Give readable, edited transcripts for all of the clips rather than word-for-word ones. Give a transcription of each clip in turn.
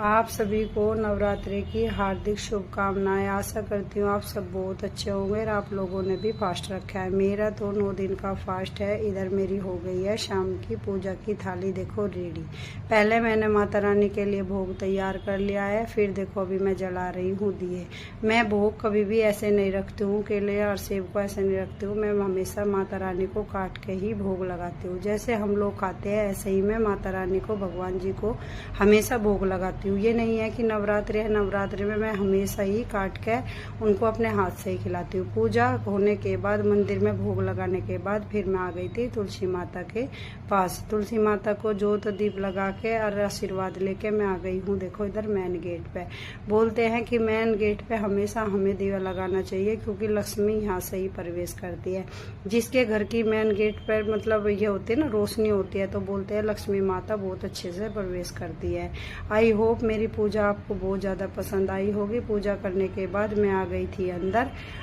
आप सभी को नवरात्रि की हार्दिक शुभकामनाएं। आशा करती हूँ आप सब बहुत अच्छे होंगे और आप लोगों ने भी फास्ट रखा है। मेरा तो 9 दिन का फास्ट है। इधर मेरी हो गई है शाम की पूजा की थाली, देखो रेडी। पहले मैंने माता रानी के लिए भोग तैयार कर लिया है, फिर देखो अभी मैं जला रही हूँ दिए। मैं भोग कभी भी ऐसे नहीं रखती हूँ, केले और सेब को ऐसे नहीं रखती हूँ। मैं हमेशा माता रानी को काट के ही भोग लगाती हूँ। जैसे हम लोग खाते हैं ऐसे ही मैं माता रानी को, भगवान जी को हमेशा भोग लगाती हूँ। ये नहीं है कि नवरात्रि है, नवरात्रि में मैं हमेशा ही काट के उनको अपने हाथ से ही खिलाती हूँ। पूजा होने के बाद, मंदिर में भोग लगाने के बाद फिर मैं आ गई थी तुलसी माता के पास। तुलसी माता को जोत दीप लगा के और आशीर्वाद लेके मैं आ गई हूँ। देखो इधर मेन गेट पे बोलते हैं कि मेन गेट पे हमेशा हमें दिया लगाना चाहिए, क्योंकि लक्ष्मी यहाँ से ही प्रवेश करती है। जिसके घर की मेन गेट पर मतलब ये होती है ना, रोशनी होती है, तो बोलते हैं लक्ष्मी माता बहुत अच्छे से प्रवेश करती है। आई होप मेरी पूजा आपको बहुत ज़्यादा पसंद आई होगी। पूजा करने के बाद मैं आ गई थी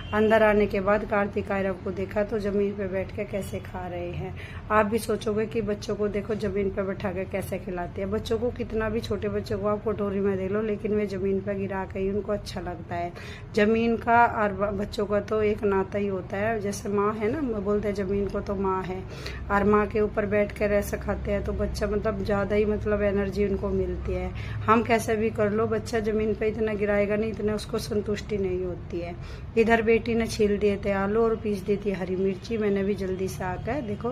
अंदर आने के बाद कार्तिक आर्यव को देखा तो जमीन पे बैठ के कैसे खा रहे हैं। आप भी सोचोगे कि बच्चों को देखो जमीन पे बैठा के कैसे खिलाते हैं। बच्चों को कितना भी, छोटे बच्चों को आप कटोरी में दे लो, लेकिन वे जमीन पे गिरा के ही उनको अच्छा लगता है। जमीन का और बच्चों का तो एक नाता ही होता है। जैसे माँ है ना, बोलते हैं जमीन को तो माँ है, और माँ के ऊपर बैठ कर ऐसे खाते हैं तो बच्चा मतलब ज़्यादा ही मतलब एनर्जी उनको मिलती है। हम कैसे भी कर लो, बच्चा जमीन पे इतना गिराएगा नहीं, इतना उसको संतुष्टि नहीं होती है। इधर बेटी ने छील दिए थे आलू और पीस दी थी हरी मिर्ची। मैंने भी जल्दी से आकर देखो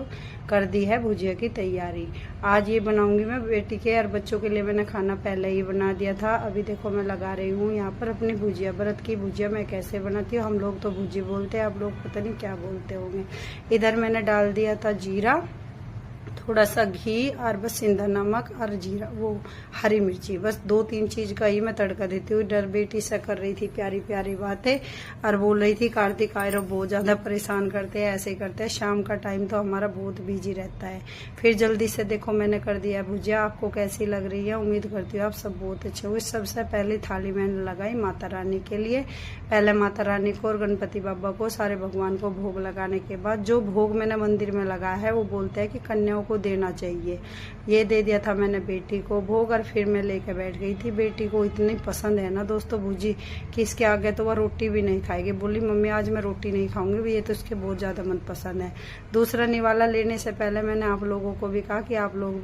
कर दी है भुजिया की तैयारी। आज ये बनाऊंगी मैं बेटी के और बच्चों के लिए। मैंने खाना पहले ही बना दिया था। अभी देखो मैं लगा रही हूँ यहाँ पर अपनी भुजिया। व्रत की भुजिया मैं कैसे बनाती हूँ, हम लोग तो भुजी बोलते हैं, आप लोग पता नहीं क्या बोलते होंगे। इधर मैंने डाल दिया था जीरा, थोड़ा सा घी और बस सिंधा नमक और जीरा, वो हरी मिर्ची, बस 2-3 चीज का ही मैं तड़का देती हूँ। डर बेटी से कर रही थी प्यारी प्यारी बातें और बोल रही थी कार्तिक आर्यव बहुत ज्यादा परेशान करते हैं, ऐसे ही करते हैं। शाम का टाइम तो हमारा बहुत बिजी रहता है। फिर जल्दी से देखो मैंने कर दिया भुजिया। आपको कैसी लग रही है, उम्मीद करती हूँ आप सब बहुत अच्छे हो। सबसे पहले थाली मैंने लगाई माता रानी के लिए। पहले माता रानी को और गणपति बाबा को, सारे भगवान को भोग लगाने के बाद जो भोग मैंने मंदिर में लगाया है वो बोलते हैं कि कन्याओं को देना चाहिए। ये दे दिया था मैंने बेटी को भोग और फिर मैं लेके बैठ गई थी। बेटी को इतनी पसंद है ना दोस्तों भुजी कि इसके आगे तो वह रोटी भी नहीं खाएगी। बोली मम्मी आज मैं रोटी नहीं खाऊंगी, ये तो इसके बहुत ज्यादा मन पसंद है। दूसरा निवाला लेने से पहले मैंने आप लोगों को भी कहा कि आप लोग